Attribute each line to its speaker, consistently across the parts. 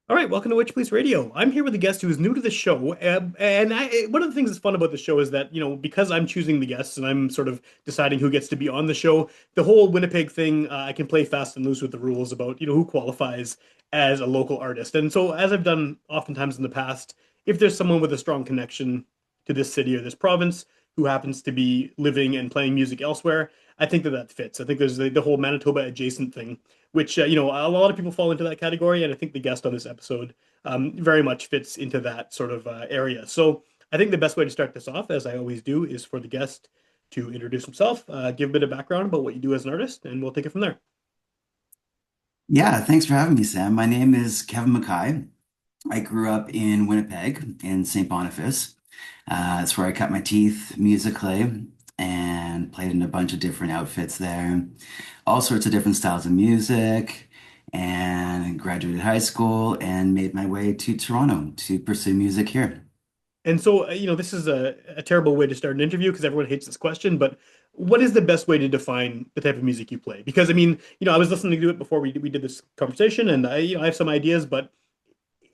Speaker 1: All right, welcome to Witchpolice Radio. I'm here with a guest who is new to the show, one of the things that's fun about the show is that because I'm choosing the guests and I'm sort of deciding who gets to be on the show, the whole Winnipeg thing, I can play fast and loose with the rules about who qualifies as a local artist. And so, as I've done oftentimes in the past, if there's someone with a strong connection to this city or this province who happens to be living and playing music elsewhere, I think that fits. I think there's the whole Manitoba adjacent thing which a lot of people fall into that category, and I think the guest on this episode very much fits into that sort of area. So I think the best way to start this off, as I always do, is for the guest to introduce himself, give a bit of background about what you do as an artist, and we'll take it from there.
Speaker 2: Yeah, thanks for having me, Sam. My name is Kevin MKAI. I grew up in Winnipeg in St. Boniface. That's where I cut my teeth musically and played in a bunch of different outfits there, all sorts of different styles of music, and graduated high school and made my way to Toronto to pursue music here.
Speaker 1: And so, this is a terrible way to start an interview because everyone hates this question, but what is the best way to define the type of music you play? Because I mean, I was listening to it before we did this conversation, and I have some ideas, but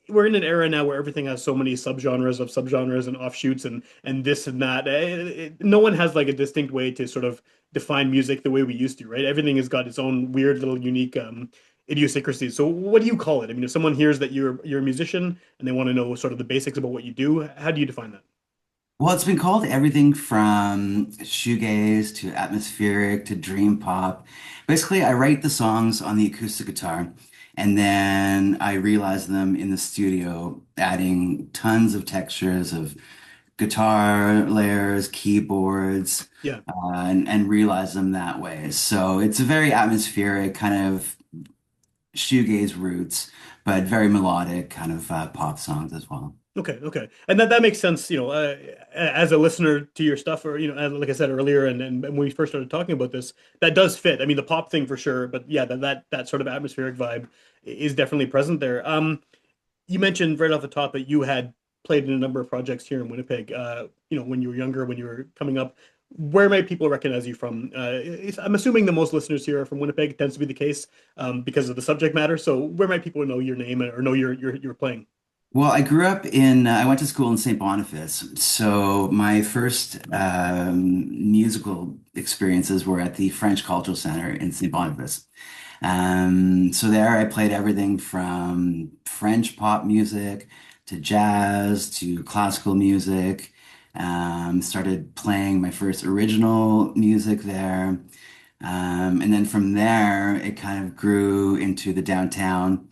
Speaker 1: we're in an era now where everything has so many subgenres of subgenres and offshoots and this and that. No one has like a distinct way to sort of define music the way we used to, right? Everything has got its own weird little unique idiosyncrasies. So what do you call it? I mean, if someone hears that you're a musician and they want to know sort of the basics about what you do, how do you define that?
Speaker 2: Well, it's been called everything from shoegaze to atmospheric to dream pop. Basically, I write the songs on the acoustic guitar and then I realize them in the studio, adding tons of textures of guitar layers, keyboards,
Speaker 1: Yeah.
Speaker 2: and realize them that way. So it's a very atmospheric kind of shoegaze roots, but very melodic kind of pop songs as well.
Speaker 1: Okay, okay, and that makes sense. As a listener to your stuff, or like I said earlier, and when we first started talking about this, that does fit. I mean, the pop thing for sure, but yeah, that sort of atmospheric vibe is definitely present there. You mentioned right off the top that you had played in a number of projects here in Winnipeg. When you were younger, when you were coming up, where might people recognize you from? I'm assuming the most listeners here are from Winnipeg. It tends to be the case because of the subject matter. So, where might people know your name or know you're playing?
Speaker 2: Well, I grew up I went to school in St. Boniface. So my first musical experiences were at the French Cultural Center in St. Boniface. So there I played everything from French pop music to jazz to classical music. Started playing my first original music there. And then from there, it kind of grew into the downtown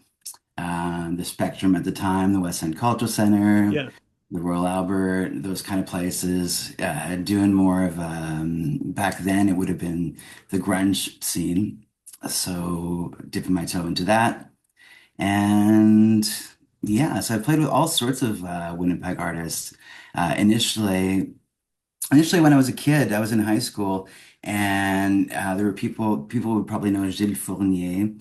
Speaker 2: the Spectrum at the time, the West End Cultural Center,
Speaker 1: Yeah.
Speaker 2: the Royal Albert, those kind of places. Doing more of back then it would have been the grunge scene. So dipping my toe into that. And yeah, so I played with all sorts of Winnipeg artists. Initially when I was a kid, I was in high school and there were people would probably know Gilles Fournier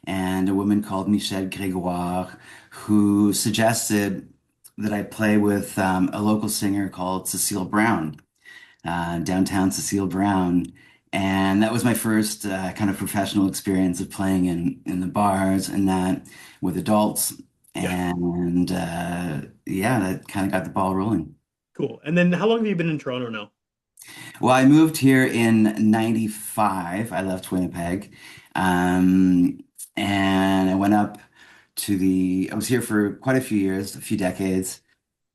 Speaker 2: and a woman called Michelle Grégoire who suggested that I play with a local singer called Cecile Brown, downtown Cecile Brown. And that was my first kind of professional experience of playing in the bars and that with adults.
Speaker 1: Yeah.
Speaker 2: And yeah, that kind of got the ball rolling.
Speaker 1: Cool. And then how long have you been in Toronto now?
Speaker 2: Well, I moved here in 95. I left Winnipeg. Um, and I went up I was here for quite a few years, a few decades.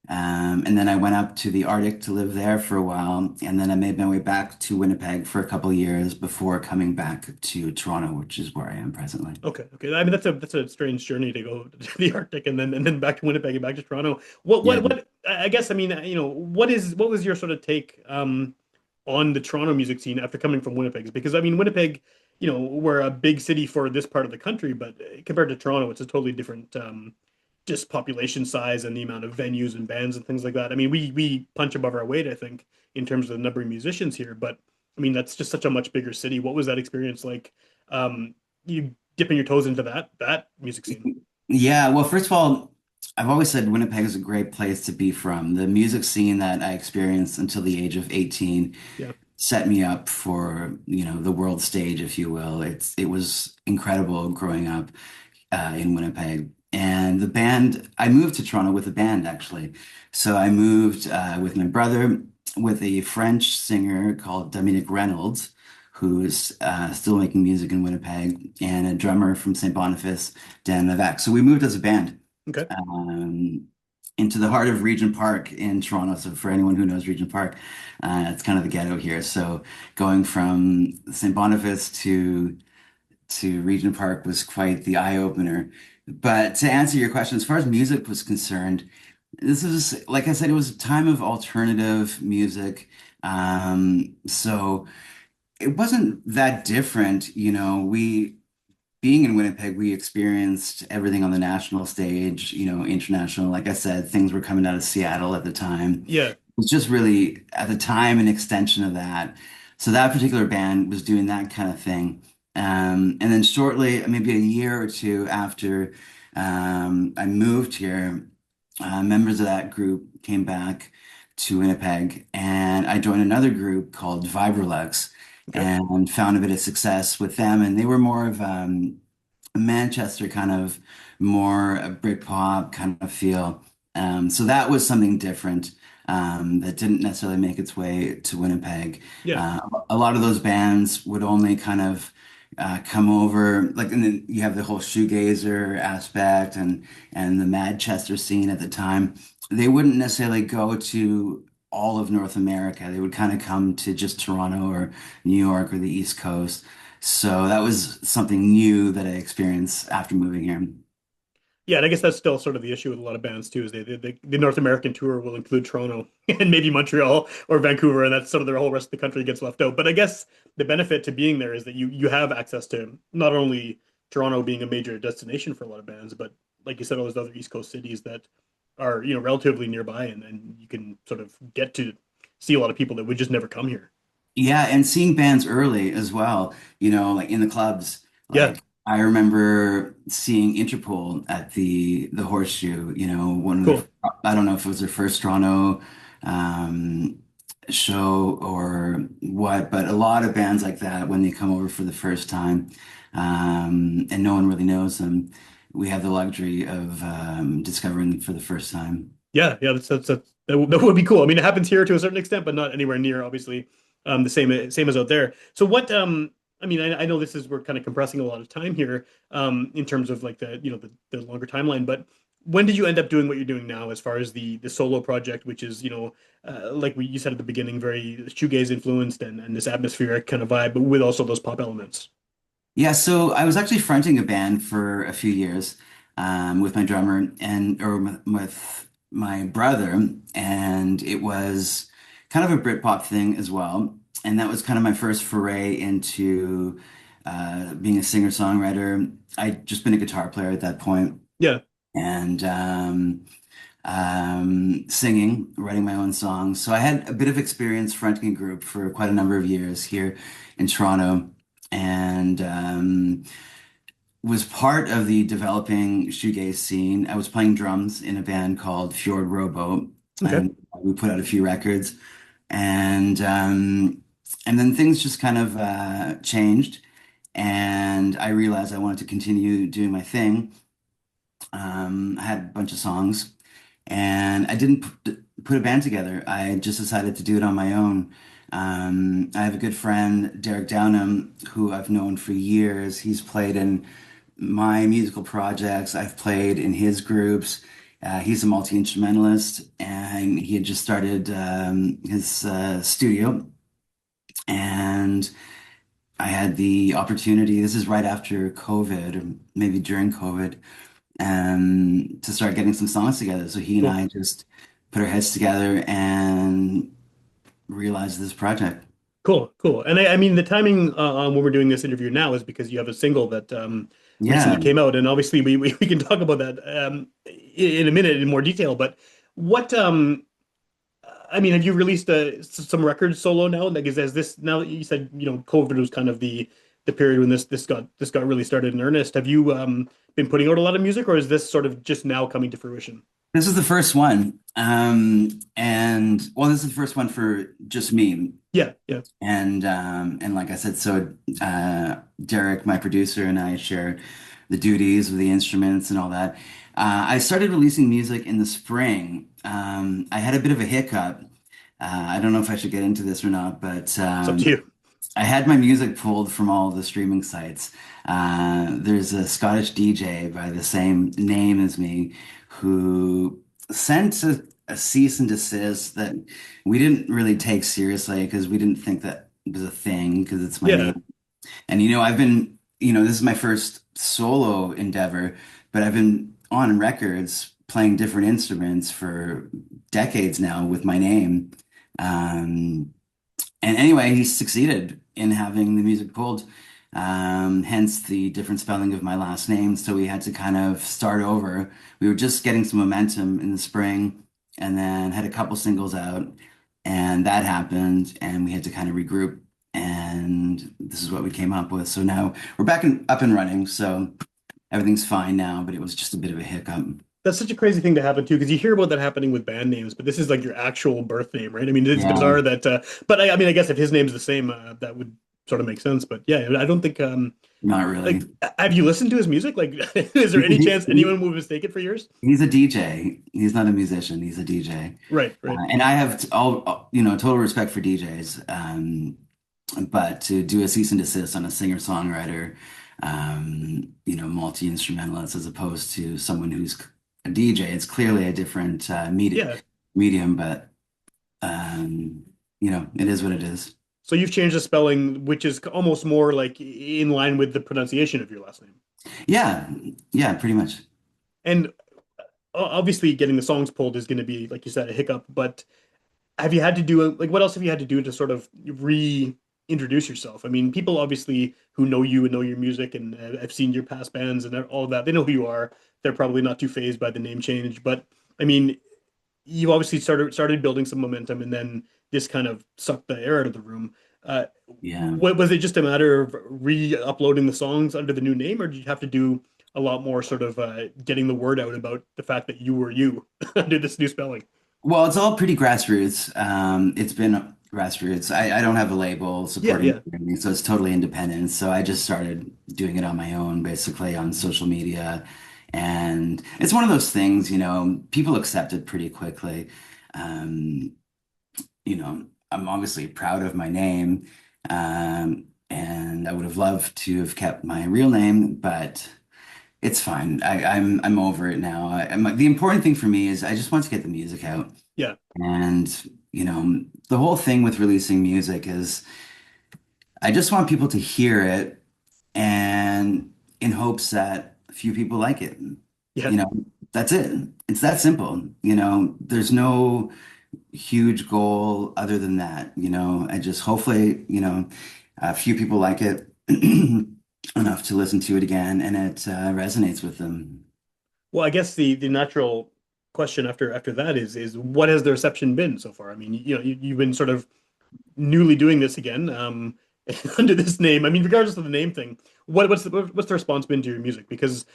Speaker 2: And then I went up to the Arctic to live there for a while. And then I made my way back to Winnipeg for a couple of years before coming back to Toronto, which is where I am presently.
Speaker 1: Okay. Okay. I mean, that's a strange journey to go to the Arctic and then back to Winnipeg and back to Toronto.
Speaker 2: Yeah.
Speaker 1: I guess I mean, what was your sort of take on the Toronto music scene after coming from Winnipeg? Because I mean, Winnipeg, we're a big city for this part of the country, but compared to Toronto, it's a totally different just population size and the amount of venues and bands and things like that. I mean, we punch above our weight, I think, in terms of the number of musicians here. But I mean, that's just such a much bigger city. What was that experience like? You dipping your toes into that music scene?
Speaker 2: Yeah. Well, first of all, I've always said Winnipeg is a great place to be from. The music scene that I experienced until the age of 18
Speaker 1: Yeah,
Speaker 2: set me up for, the world stage, if you will. It was incredible growing up in Winnipeg. And the band, I moved to Toronto with a band actually. So I moved with my brother, with a French singer called Dominic Reynolds, who is still making music in Winnipeg, and a drummer from St. Boniface, Dan Levac. So we moved as a band
Speaker 1: Okay.
Speaker 2: um, into the heart of Regent Park in Toronto. So for anyone who knows Regent Park, it's kind of the ghetto here. So going from St. Boniface to Regent Park was quite the eye opener. But to answer your question, as far as music was concerned, this was, like I said, it was a time of alternative music. So it wasn't that different. Being in Winnipeg, we experienced everything on the national stage, international. Like I said, things were coming out of Seattle at the time.
Speaker 1: Yeah.
Speaker 2: It was just really, at the time, an extension of that. So that particular band was doing that kind of thing. And then shortly, maybe a year or two after I moved here, members of that group came back to Winnipeg, and I joined another group called Vibrolux
Speaker 1: Okay.
Speaker 2: and found a bit of success with them. And they were more of Manchester kind of more a Britpop kind of feel. So that was something different that didn't necessarily make its way to Winnipeg.
Speaker 1: Yeah.
Speaker 2: A lot of those bands would only kind of come over, like, and then you have the whole shoegazer aspect and the Manchester scene at the time. They wouldn't necessarily go to all of North America. They would kind of come to just Toronto or New York or the East Coast. So that was something new that I experienced after moving here.
Speaker 1: Yeah, and I guess that's still sort of the issue with a lot of bands too, is the North American tour will include Toronto and maybe Montreal or Vancouver, and that's sort of the whole rest of the country gets left out. But I guess the benefit to being there is that you have access to not only Toronto being a major destination for a lot of bands, but like you said, all those other East Coast cities that are, relatively nearby, and you can sort of get to see a lot of people that would just never come here.
Speaker 2: Yeah, and seeing bands early as well, like in the clubs.
Speaker 1: Yeah,
Speaker 2: Like I remember seeing Interpol at the Horseshoe, one of
Speaker 1: cool.
Speaker 2: I don't know if it was their first Toronto um show or what, but a lot of bands like that when they come over for the first time, and no one really knows them, we have the luxury of discovering them for the first time.
Speaker 1: Yeah, yeah, that would be cool. I mean, it happens here to a certain extent, but not anywhere near, obviously, the same as out there. So what, I mean, I know this is we're kind of compressing a lot of time here, in terms of like the longer timeline. But when did you end up doing what you're doing now, as far as the solo project, which is like you said at the beginning, very shoegaze influenced and this atmospheric kind of vibe, but with also those pop elements.
Speaker 2: Yeah, so I was actually fronting a band for a few years with my drummer and or with my brother, and it was kind of a Britpop thing as well. And that was kind of my first foray into being a singer-songwriter. I'd just been a guitar player at that point,
Speaker 1: Yeah,
Speaker 2: and singing, writing my own songs. So I had a bit of experience fronting a group for quite a number of years here in Toronto, and was part of the developing shoegaze scene. I was playing drums in a band called Fjord Rowboat,
Speaker 1: okay,
Speaker 2: and we put out a few records, and then things just kind of changed, and I realized I wanted to continue doing my thing. I had a bunch of songs, and I didn't put a band together. I just decided to do it on my own. I have a good friend, Derek Downham, who I've known for years. He's played in my musical projects. I've played in his groups. He's a multi-instrumentalist, and he had just started his studio. And I had the opportunity, this is right after COVID, or maybe during COVID, to start getting some songs together. So he and
Speaker 1: cool.
Speaker 2: I just put our heads together and realized this project.
Speaker 1: Cool, cool. And I mean, the timing on when we're doing this interview now is because you have a single that recently
Speaker 2: Yeah.
Speaker 1: came out, and obviously we can talk about that in a minute in more detail. But what I mean, have you released some records solo now? Like, is this now that you said COVID was kind of the period when this got really started in earnest? Have you been putting out a lot of music, or is this sort of just now coming to fruition?
Speaker 2: This is the first one. And well, this is the first one for just me.
Speaker 1: Yeah, yeah,
Speaker 2: And like I said, so Derek, my producer, and I share the duties of the instruments and all that. I started releasing music in the spring. I had a bit of a hiccup. I don't know if I should get into this or not, but
Speaker 1: It's up to you.
Speaker 2: I had my music pulled from all the streaming sites. There's a Scottish DJ by the same name as me who sent a cease and desist that we didn't really take seriously because we didn't think that was a thing because it's my
Speaker 1: Yeah.
Speaker 2: name. And this is my first solo endeavor, but I've been on records playing different instruments for decades now with my name. Um, and anyway, he succeeded in having the music pulled, hence the different spelling of my last name. So we had to kind of start over. We were just getting some momentum in the spring and then had a couple singles out, and that happened, and we had to kind of regroup. And this is what we came up with. So now we're up and running. So everything's fine now, but it was just a bit of a hiccup.
Speaker 1: That's such a crazy thing to happen too, because you hear about that happening with band names, but this is like your actual birth name, right? I mean, it's
Speaker 2: Yeah,
Speaker 1: bizarre that, but I mean, I guess if his name's the same, that would sort of make sense. But yeah, I don't think,
Speaker 2: not
Speaker 1: like,
Speaker 2: really.
Speaker 1: have you listened to his music? Like, is there any chance anyone would mistake it for yours?
Speaker 2: He's a DJ. He's not a musician. He's a DJ.
Speaker 1: Right, right.
Speaker 2: And I have total respect for DJs. But to do a cease and desist on a singer-songwriter, multi-instrumentalist as opposed to someone who's a DJ, it's clearly a different
Speaker 1: Yeah.
Speaker 2: medium, but it is what it is.
Speaker 1: So you've changed the spelling, which is almost more like in line with the pronunciation of your last name.
Speaker 2: Yeah, yeah, pretty much.
Speaker 1: And obviously, getting the songs pulled is going to be, like you said, a hiccup. But have you had to do like what else have you had to do to sort of reintroduce yourself? I mean, people obviously who know you and know your music and have seen your past bands and all of that, they know who you are. They're probably not too phased by the name change. But I mean, you obviously started building some momentum, and then this kind of sucked the air out of the room. Uh,
Speaker 2: Yeah.
Speaker 1: what was it just a matter of re-uploading the songs under the new name, or did you have to do a lot more sort of getting the word out about the fact that you were you under this new spelling?
Speaker 2: Well, it's all pretty grassroots. It's been grassroots. I don't have a label
Speaker 1: Yeah,
Speaker 2: supporting
Speaker 1: yeah,
Speaker 2: me, so it's totally independent. So I just started doing it on my own, basically on social media. And it's one of those things, people accept it pretty quickly. Um, I'm obviously proud of my name. And I would have loved to have kept my real name, but it's fine. I'm over it now. The important thing for me is I just want to get the music out.
Speaker 1: yeah.
Speaker 2: And, the whole thing with releasing music is I just want people to hear it and in hopes that a few people like it.
Speaker 1: Yeah.
Speaker 2: You know, that's it. It's that simple. There's no huge goal other than that. I just hopefully, a few people like it enough to listen to it again and it resonates with them.
Speaker 1: Well, I guess the natural question after that is what has the reception been so far? I mean, you've been sort of newly doing this again, under this name. I mean, regardless of the name thing, what's the response been to your music? Because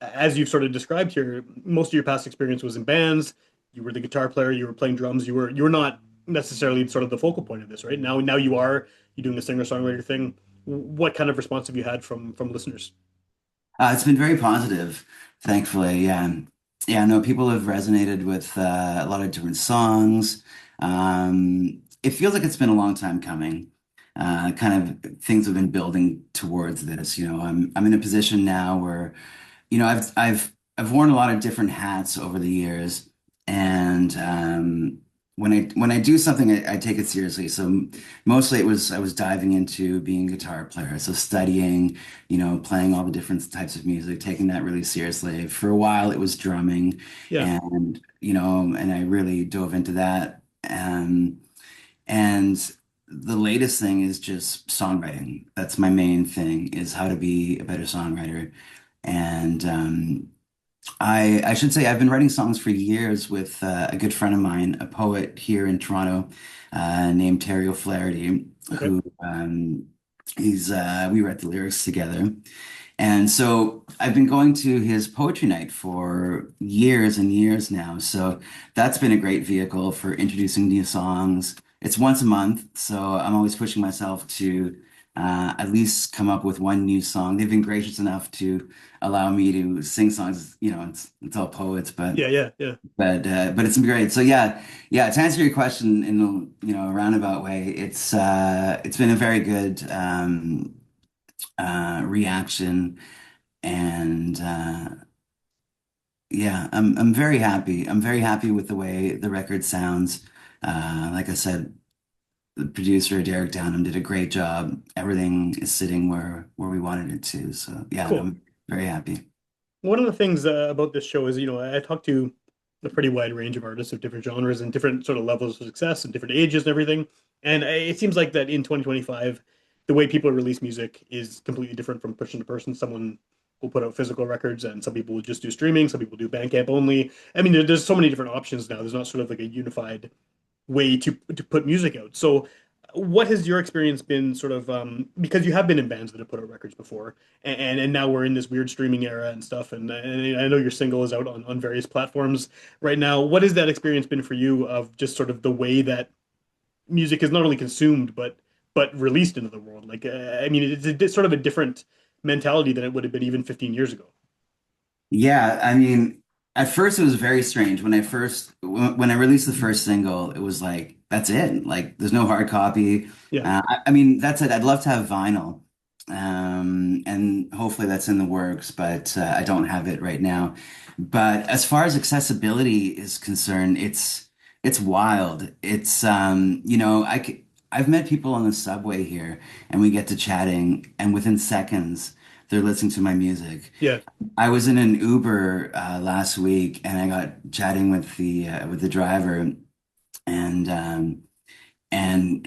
Speaker 1: as you've sort of described here, most of your past experience was in bands. You were the guitar player. You were playing drums. You were not necessarily sort of the focal point of this, right? Now you're doing the singer songwriter thing. What kind of response have you had from listeners?
Speaker 2: It's been very positive, thankfully. Yeah. Yeah, no, people have resonated with a lot of different songs. It feels like it's been a long time coming. Kind of things have been building towards this. I'm in a position now where, I've worn a lot of different hats over the years, and when I do something, I take it seriously. So mostly I was diving into being a guitar player, so studying, playing all the different types of music, taking that really seriously. For a while, it was drumming,
Speaker 1: Yeah,
Speaker 2: and I really dove into that. And the latest thing is just songwriting. That's my main thing, is how to be a better songwriter. And I should say I've been writing songs for years with a good friend of mine, a poet here in Toronto, named Terry O'Flaherty,
Speaker 1: okay.
Speaker 2: who we write the lyrics together. And so I've been going to his poetry night for years and years now. So that's been a great vehicle for introducing new songs. It's once a month, so I'm always pushing myself to at least come up with one new song. They've been gracious enough to allow me to sing songs. It's all poets,
Speaker 1: Yeah, yeah, yeah.
Speaker 2: but it's been great. So yeah. To answer your question in a roundabout way, it's been a very good reaction, and yeah, I'm very happy. I'm very happy with the way the record sounds. Like I said, the producer Derek Downham did a great job. Everything is sitting where we wanted it to. So yeah,
Speaker 1: Cool.
Speaker 2: I'm very happy.
Speaker 1: One of the things about this show is, I talked to a pretty wide range of artists of different genres and different sort of levels of success and different ages and everything. And it seems like that in 2025, the way people release music is completely different from person to person. Someone will put out physical records, and some people will just do streaming. Some people do Bandcamp only. I mean, there's so many different options now. There's not sort of like a unified way to put music out. So, what has your experience been sort of because you have been in bands that have put out records before, and now we're in this weird streaming era and stuff, and I know your single is out on various platforms right now. What has that experience been for you of just sort of the way that music is not only consumed but released into the world? Like, I mean, it's sort of a different mentality than it would have been even 15 years ago.
Speaker 2: Yeah, I mean, at first it was very strange when I released the first single, it was like that's it. Like there's no hard copy.
Speaker 1: Yeah,
Speaker 2: I mean, that's it. I'd love to have vinyl, and hopefully that's in the works, but I don't have it right now. But as far as accessibility is concerned, it's wild. I've met people on the subway here, and we get to chatting, and within seconds, they're listening to my music.
Speaker 1: yeah,
Speaker 2: I was in an Uber last week, and I got chatting with the driver, and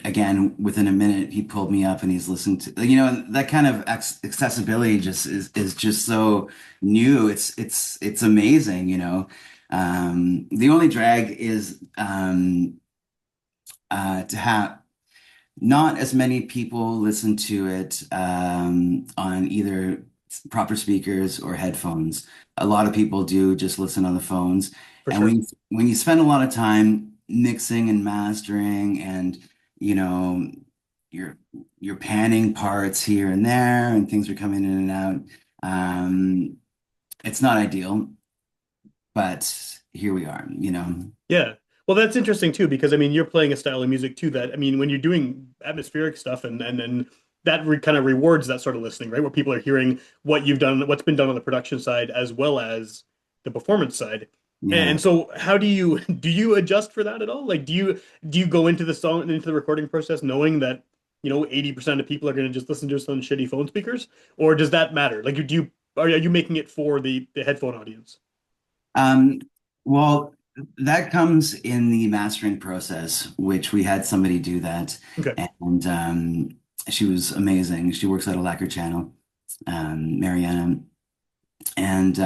Speaker 2: again within a minute he pulled me up and he's listening to that kind of accessibility just is just so new. It's amazing. The only drag is to have not as many people listen to it on either proper speakers or headphones. A lot of people do just listen on the phones.
Speaker 1: for
Speaker 2: And
Speaker 1: sure.
Speaker 2: when you spend a lot of time mixing and mastering and you know you're you're panning parts here and there and things are coming in and out, it's not ideal, but here we are.
Speaker 1: Yeah. Well, that's interesting too, because I mean, you're playing a style of music too that I mean, when you're doing atmospheric stuff and then that kind of rewards that sort of listening, right? Where people are hearing what you've done, what's been done on the production side as well as the performance side.
Speaker 2: Yeah.
Speaker 1: And so how do you do you adjust for that at all? Like do you go into the song into the recording process knowing that, 80% of people are going to just listen to us on shitty phone speakers? Or does that matter? Like are you making it for the headphone audience?
Speaker 2: Um, well, that comes in the mastering process, which we had somebody do that,
Speaker 1: Okay,
Speaker 2: and she was amazing. She works at a Lacquer Channel, Mariana, and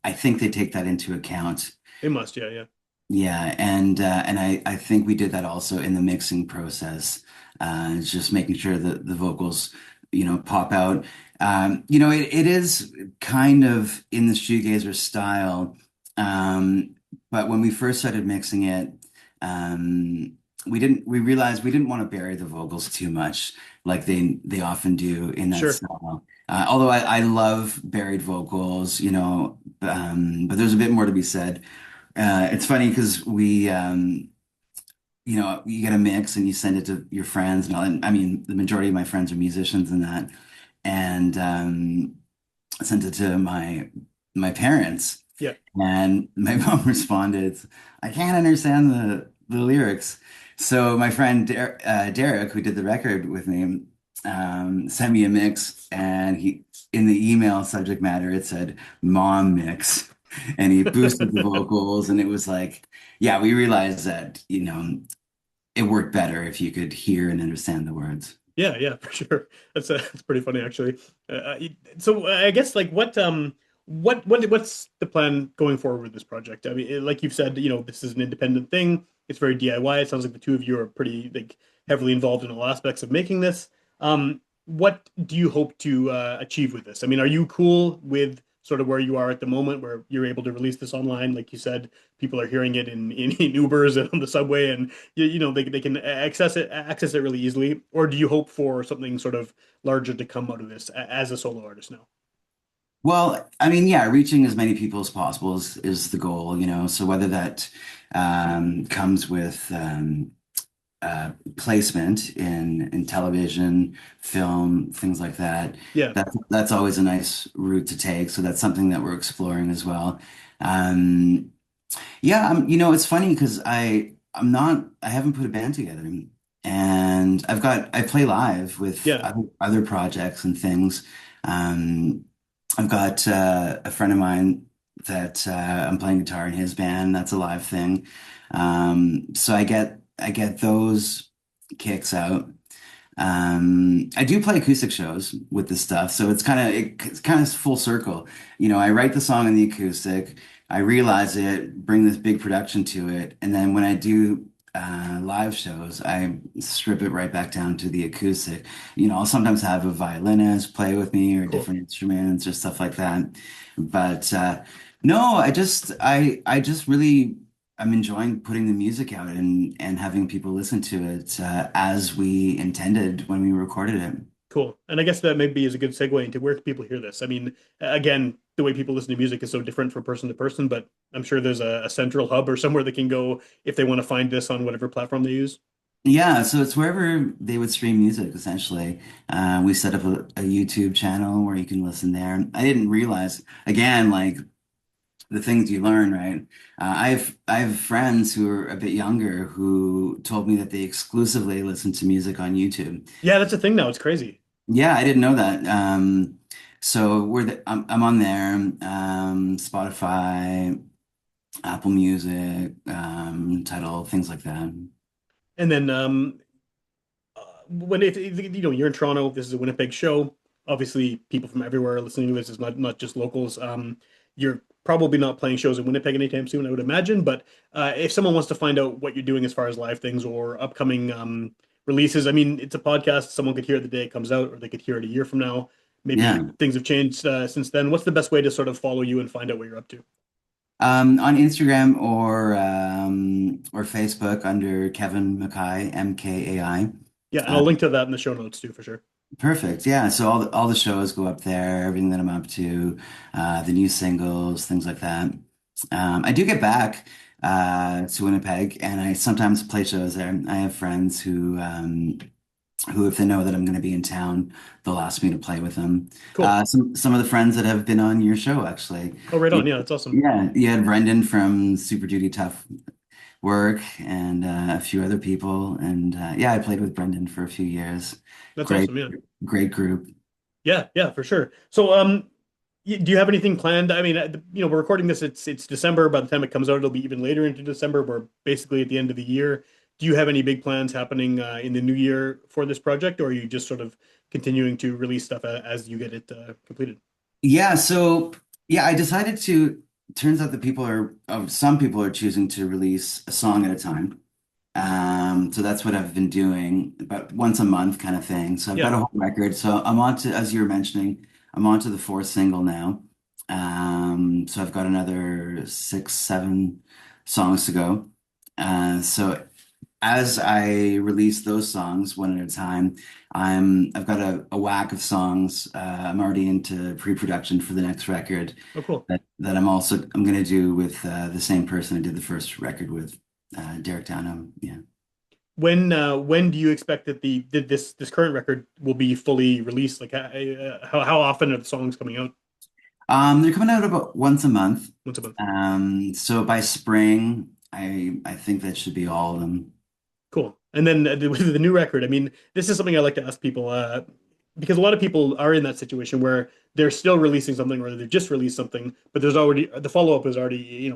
Speaker 2: I think they take that into account.
Speaker 1: it must, yeah, yeah.
Speaker 2: Yeah, and I think we did that also in the mixing process. It's just making sure that the vocals, pop out. It is kind of in the shoegazer style, but when we first started mixing it, we realized we didn't want to bury the vocals too much, like they often do in that
Speaker 1: Sure.
Speaker 2: style. Although I love buried vocals, but there's a bit more to be said. It's funny because you get a mix and you send it to your friends and all. And I mean, the majority of my friends are musicians and that, and I sent it to my parents,
Speaker 1: Yeah.
Speaker 2: and my mom responded, "I can't understand the lyrics." So my friend Derek, who did the record with me, sent me a mix, and he in the email subject matter it said "mom mix." And he boosted the vocals, and it was like, yeah, we realized that, it worked better if you could hear and understand the words.
Speaker 1: Yeah, yeah, for sure. That's pretty funny actually. So I guess like what's the plan going forward with this project? I mean, like you've said, this is an independent thing. It's very DIY. It sounds like the two of you are pretty like heavily involved in all aspects of making this. What do you hope to achieve with this? I mean, are you cool with sort of where you are at the moment, where you're able to release this online? Like you said, people are hearing it in Ubers and on the subway, and they can access it really easily. Or do you hope for something sort of larger to come out of this as a solo artist now?
Speaker 2: Well, I mean, yeah, reaching as many people as possible is the goal, you know. So whether that comes with placement in television, film, things like that,
Speaker 1: Yeah,
Speaker 2: that's always a nice route to take. So that's something that we're exploring as well. Um, yeah, you know, it's funny because I haven't put a band together, and I play live with
Speaker 1: yeah,
Speaker 2: other projects and things. Um, I've got a friend of mine that I'm playing guitar in his band. That's a live thing. So I get those kicks out. I do play acoustic shows with this stuff, so it's kind of full circle. You know, I write the song in the acoustic, I realize it, bring this big production to it, and then when I do live shows, I strip it right back down to the acoustic. You know, I'll sometimes have a violinist play with me or
Speaker 1: cool.
Speaker 2: different instruments or stuff like that. But no, I just really. I'm enjoying putting the music out and having people listen to it as we intended when we recorded it.
Speaker 1: Cool. And I guess that maybe is a good segue into where can people hear this? I mean, again, the way people listen to music is so different from person to person, but I'm sure there's a central hub or somewhere they can go if they want to find this on whatever platform they use.
Speaker 2: Yeah, so it's wherever they would stream music, essentially. We set up a YouTube channel where you can listen there. I didn't realize, again, like the things you learn, right? I have friends who are a bit younger who told me that they exclusively listen to music on YouTube.
Speaker 1: Yeah, that's a thing now. It's crazy.
Speaker 2: Yeah, I didn't know that. So I'm on there, Spotify, Apple Music, Tidal, things like that.
Speaker 1: And then when you're in Toronto, this is a Winnipeg show. Obviously, people from everywhere are listening to this. It's not just locals. You're probably not playing shows in Winnipeg anytime soon, I would imagine. But if someone wants to find out what you're doing as far as live things or upcoming releases, I mean, it's a podcast. Someone could hear it the day it comes out, or they could hear it a year from now. Maybe
Speaker 2: Yeah.
Speaker 1: things have changed since then. What's the best way to sort of follow you and find out what you're up to?
Speaker 2: On Instagram or Facebook under Kevin MKAI, MKAI.
Speaker 1: Yeah, and I'll link to that in the show notes too, for sure.
Speaker 2: Perfect. Yeah. So all the shows go up there, everything that I'm up to, the new singles, things like that. I do get back to Winnipeg, and I sometimes play shows there. I have friends who, if they know that I'm going to be in town, they'll ask me to play with them.
Speaker 1: Cool.
Speaker 2: Some of the friends that have been on your show, actually.
Speaker 1: Oh, right
Speaker 2: You-
Speaker 1: on. Yeah, that's awesome.
Speaker 2: Yeah, you had Brendan from Super Duty Tough Work, and a few other people, and yeah, I played with Brendan for a few years.
Speaker 1: That's
Speaker 2: Great,
Speaker 1: awesome. Yeah.
Speaker 2: great group.
Speaker 1: Yeah, yeah, for sure. So, do you have anything planned? I mean, we're recording this. It's December. By the time it comes out, it'll be even later into December. We're basically at the end of the year. Do you have any big plans happening in the new year for this project, or are you just sort of continuing to release stuff as you get it completed?
Speaker 2: Yeah, so yeah, I decided to. Turns out that some people are choosing to release a song at a time. So that's what I've been doing, about once a month kind of thing. So I've got
Speaker 1: Yeah.
Speaker 2: a whole record. So I'm on to, as you were mentioning, I'm on to the fourth single now. So I've got another six, seven songs to go. So as I release those songs one at a time, I've got a whack of songs. I'm already into pre-production for the next record
Speaker 1: Oh, cool.
Speaker 2: that I'm gonna do with the same person I did the first record with, Derek Downham. Yeah.
Speaker 1: When do you expect that this current record will be fully released? Like, how often are the songs coming out?
Speaker 2: They're coming out about once a month.
Speaker 1: Once a month.
Speaker 2: So by spring, I think that should be all of them.
Speaker 1: Cool. And then with the new record, I mean, this is something I like to ask people because a lot of people are in that situation where they're still releasing something or they've just released something, but there's already the follow-up is already,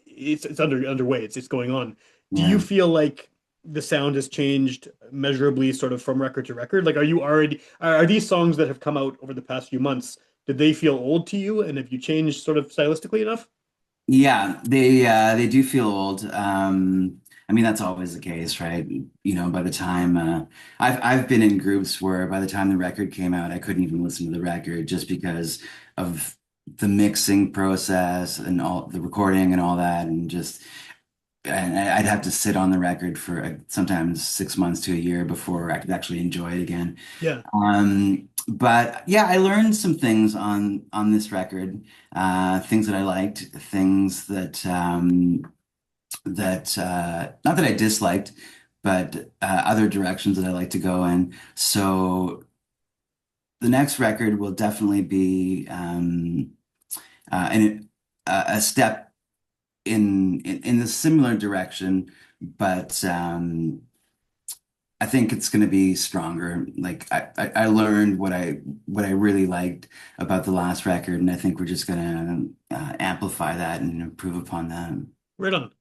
Speaker 1: it's underway. It's going on. Do you
Speaker 2: Yeah.
Speaker 1: feel like the sound has changed measurably sort of from record to record? Like, are these songs that have come out over the past few months, did they feel old to you? And have you changed sort of stylistically enough?
Speaker 2: Yeah, they do feel old. I mean that's always the case, right? You know, by the time I've been in groups where by the time the record came out, I couldn't even listen to the record just because of the mixing process and all the recording and all that, and I'd have to sit on the record for sometimes 6 months to a year before I could actually enjoy it again.
Speaker 1: Yeah.
Speaker 2: But yeah, I learned some things on this record, things that I liked, things that not that I disliked, but other directions that I like to go in. So the next record will definitely be a step in a similar direction, but I think it's going to be stronger. Like I learned what I really liked about the last record, and I think we're just going to amplify that and improve upon that.
Speaker 1: Right on.